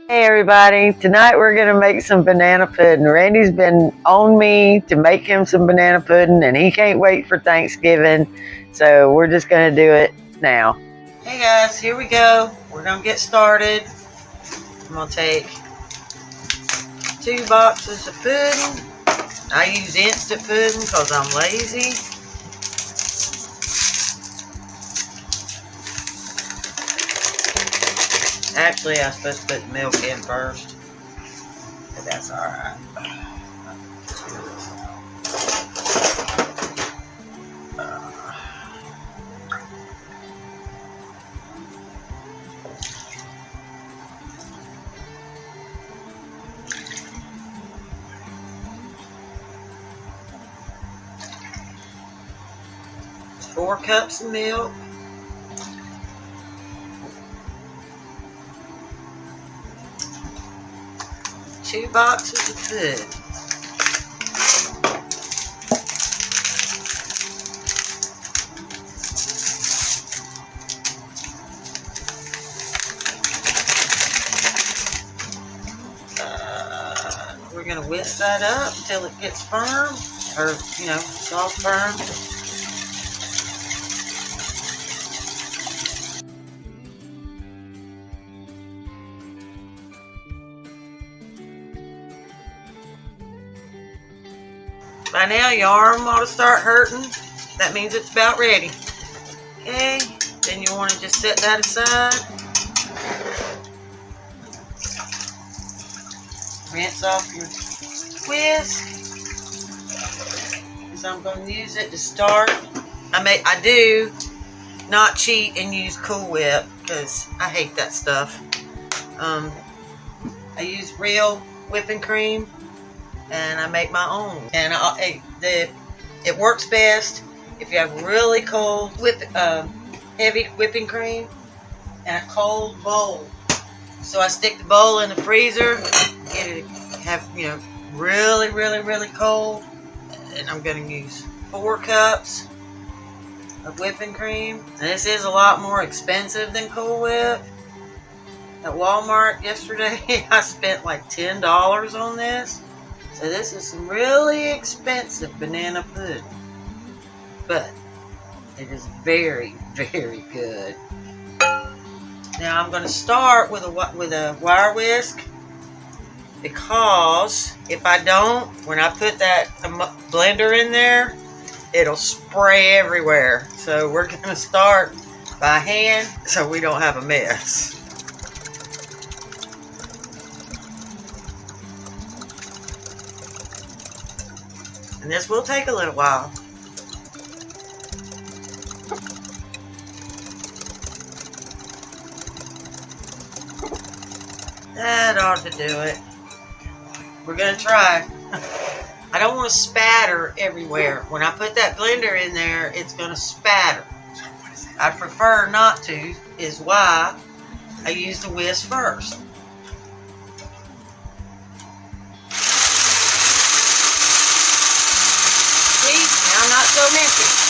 Hey everybody, tonight we're going to make some banana pudding. Randy's been on me to make him some banana pudding and he can't wait for Thanksgiving, so we're just going to do it now. Hey guys, here we go. We're going to get started. I'm going to take 2 boxes of pudding. I use instant pudding because I'm lazy. Actually, I was supposed to put the milk in first, but that's alright. 4 cups of milk. 2 boxes of pudding. We're going to whisk that up until it gets firm, or, soft firm. By now your arm ought to start hurting. That means it's about ready. Okay, then you want to just set that aside. Rinse off your whisk, because I'm going to use it to start. I do not cheat and use Cool Whip because I hate that stuff. I use real whipping cream and I make my own. And it works best if you have really cold heavy whipping cream and a cold bowl. So I stick the bowl in the freezer, get it really, really, really cold, and I'm going to use 4 cups of whipping cream. And this is a lot more expensive than Cool Whip. At Walmart yesterday, I spent like $10 on this. So this is some really expensive banana pudding, but it is very, very good. Now I'm going to start with a wire whisk, because if I don't, when I put that blender in there, it'll spray everywhere. So we're going to start by hand so we don't have a mess. And this will take a little while. That ought to do it. We're going to try. I don't want to spatter everywhere. When I put that blender in there, it's going to spatter. I prefer not to, is why I use the whisk first. See, now I'm not so messy.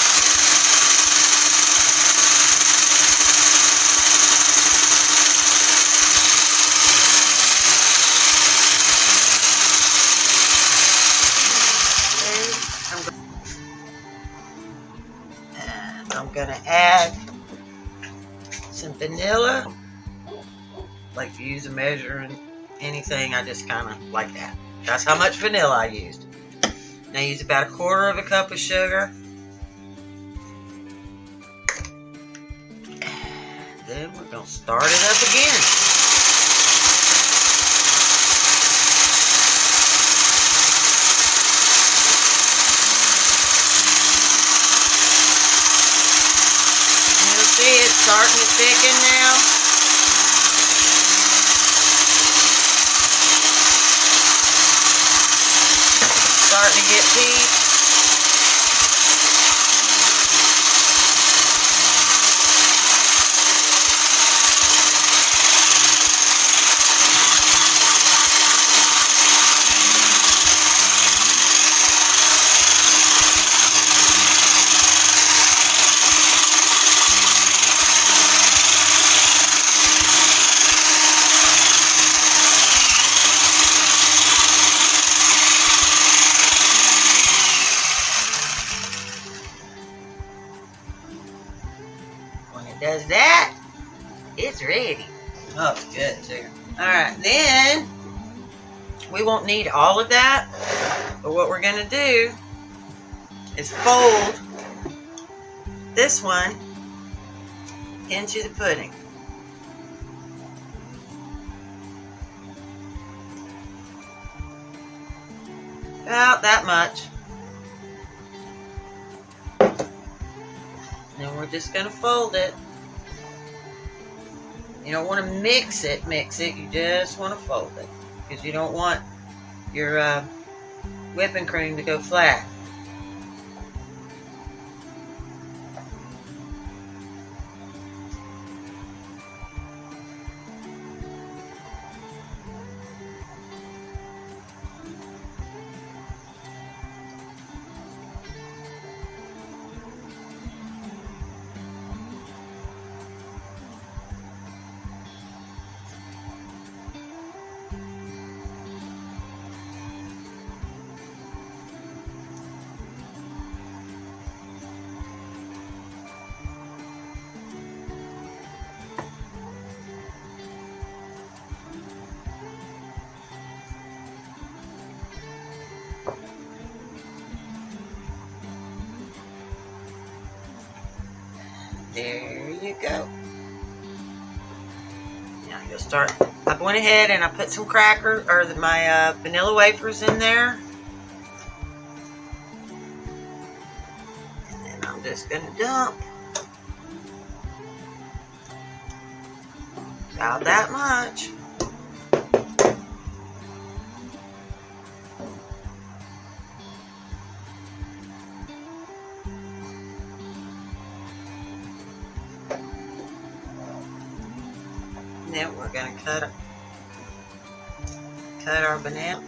I'm going to add some vanilla. Like to use a measure in anything, I just kind of like that. That's how much vanilla I used. Now use about 1/4 cup of sugar. And then we're going to start it up again. See, it's starting to thicken now. Starting to get peach. Alright, then we won't need all of that, but what we're going to do is fold this one into the pudding. About that much. Then we're just going to fold it. You don't want to mix it, you just want to fold it. Because you don't want your whipping cream to go flat. There you go. Now you'll start. I went ahead and I put some my vanilla wafers in there. And then I'm just going to dump about that much. Then we're going to cut our banana.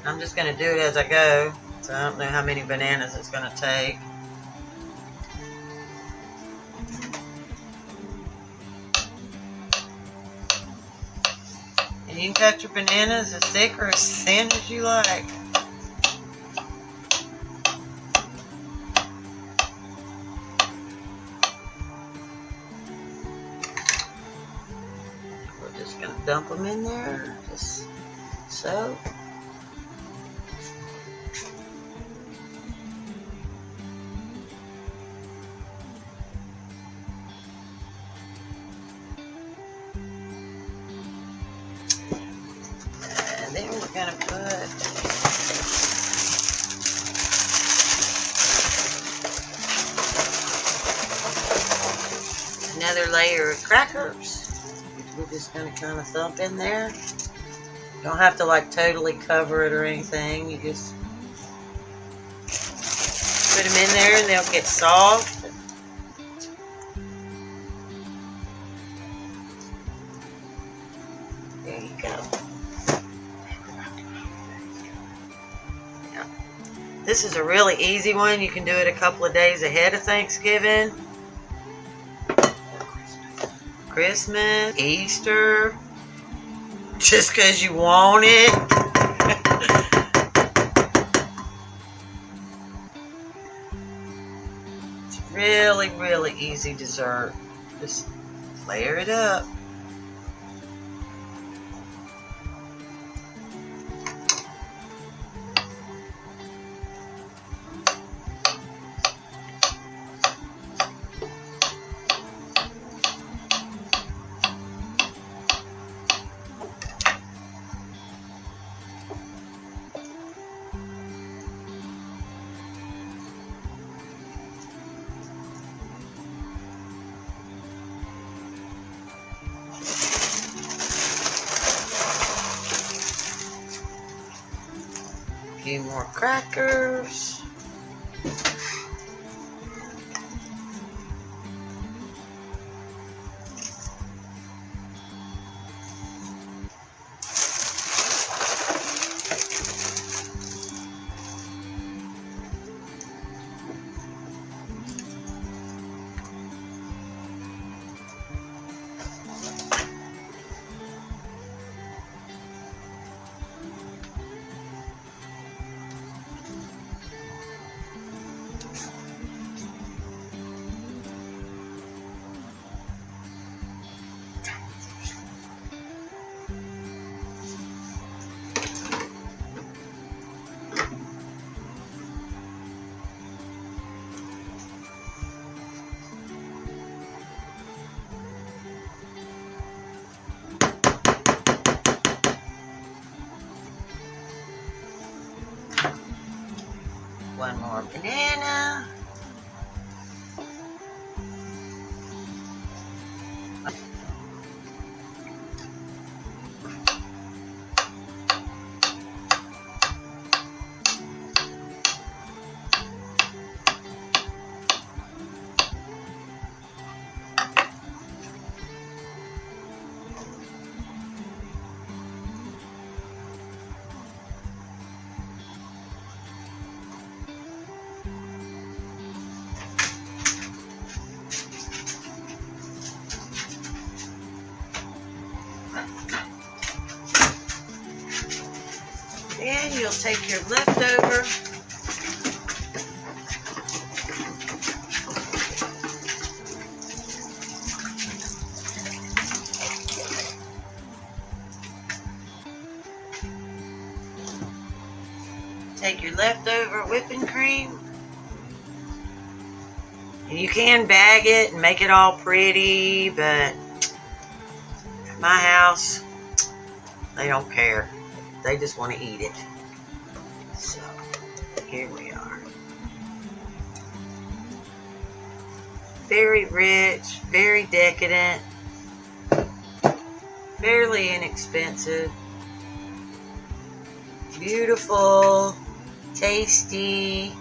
I'm just going to do it as I go, so I don't know how many bananas it's going to take. And you can cut your bananas as thick or as thin as you like. Just gonna dump them in there, just so. And then we're gonna put another layer of crackers. We're just going to kind of thump in there. You don't have to like totally cover it or anything. You just put them in there and they'll get soft. There you go. Yeah. This is a really easy one. You can do it a couple of days ahead of Thanksgiving. Christmas, Easter, just because you want it. It's really, really easy dessert. Just layer it up. A few more crackers. some banana. Then you'll take your leftover whipping cream, and you can bag it and make it all pretty, but at my house, they don't care. They just want to eat it. So, here we are. Very rich, very decadent, fairly inexpensive, beautiful, tasty.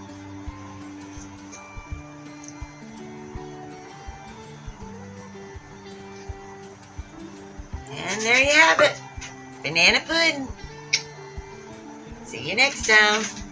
And there you have it. Banana pudding. See you next time.